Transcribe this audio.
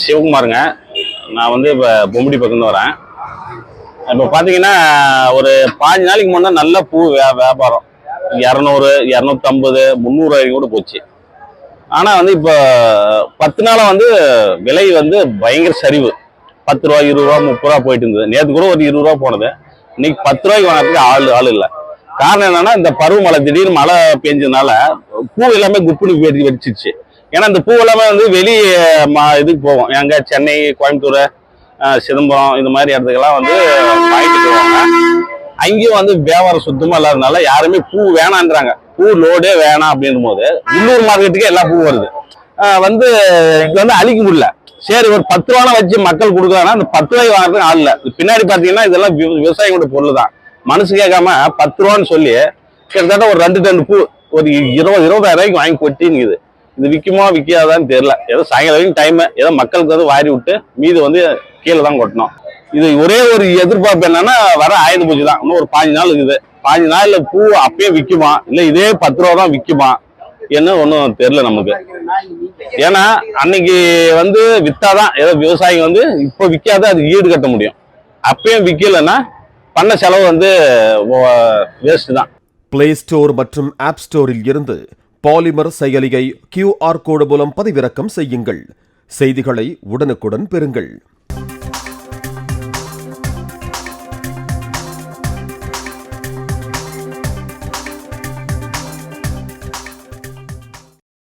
சிவகுமாருங்க. நான் வந்து இப்போ பொம்படி பக்கம்னு வரேன். இப்போ பார்த்தீங்கன்னா ஒரு 5 நாளைக்கு முன்னே நல்ல பூ வியாபாரம் 200, 250, 300 வரைக்கும் கூட போச்சு. ஆனால் வந்து இப்போ 10 நாளாக வந்து விலை வந்து பயங்கர சரிவு. 10 ரூபா, 20 ரூபா, 30 ரூபா போயிட்டு இருந்தது. நேற்று கூட ஒரு 20 ரூபா போனது. இன்னைக்கு 10 ரூபாய்க்கு வாங்குறதுக்கு ஆள் இல்லை. காரணம் என்னன்னா, இந்த பருவமழை திடீர்னு மழை பெஞ்சதுனால பூ எல்லாமே குப்புனு வெடிச்சிச்சு. ஏன்னா இந்த பூ எல்லாமே வந்து வெளியே இதுக்கு போவோம். எங்க சென்னை, கோயம்புத்தூர், சிதம்பரம் இந்த மாதிரி இடத்துக்கெல்லாம் வந்து வாங்கிட்டு போவாங்க. அங்கேயும் வந்து வியாபாரம் சுத்தமா இல்லாததுனால யாருமே பூ வேணான்றாங்க. பூ லோடே வேணாம் அப்படின்னும் போது உள்ளூர் மார்க்கெட்டுக்கே எல்லா பூ வருது. வந்து இங்க வந்து அழிக்க முடியல. சரி, ஒரு 10 ரூபா வச்சு மக்கள் கொடுக்குறாங்கன்னா அந்த 10 ரூபாய்க்கு வாங்குறதுக்கு ஆள் இல்லை. பின்னாடி பாத்தீங்கன்னா இதெல்லாம் விவசாயியோட பொருள் தான். மனசு கேட்காம 10 ரூபான்னு சொல்லி கிட்டத்தட்ட ஒரு 2 டன் பூ ஒரு 20-25 ரூபாய்க்கு வாங்கி கொட்டிங்குது. இது விற்குமா விற்காதான்னு தெரியல. ஏதோ சாயங்காலம் வரைக்கும் டைம், ஏதோ மக்களுக்கு வந்து வாரி விட்டு மீது வந்து கீழே தான் கொட்டணும். இது ஒரே ஒரு எதிர்பார்ப்பு என்னன்னா, வர ஆயுத பூஜை தான். இன்னும் ஒரு 15 நாள் இருக்குது. 15 நாள்ல பூ அப்பயே விற்குமா, இல்லை இதே 10 ரூபா தான் விற்குமா என்ன ஒன்றும் தெரியல நமக்கு. ஏன்னா அன்னைக்கு வந்து வித்தாதான் ஏதோ விவசாயிங்க வந்து இப்போ விற்காத அதுக்கு ஈடு கட்ட முடியும். அப்பயும் விற்கலைன்னா பண்ண செலவு வந்து வேஸ்ட் தான். பிளே ஸ்டோர் மற்றும் ஆப் ஸ்டோரில் இருந்து பாலிமர் செயலியை QR கோடு மூலம் பதிவிறக்கம் செய்யுங்கள். செய்திகளை உடனுக்குடன் பெறுங்கள்.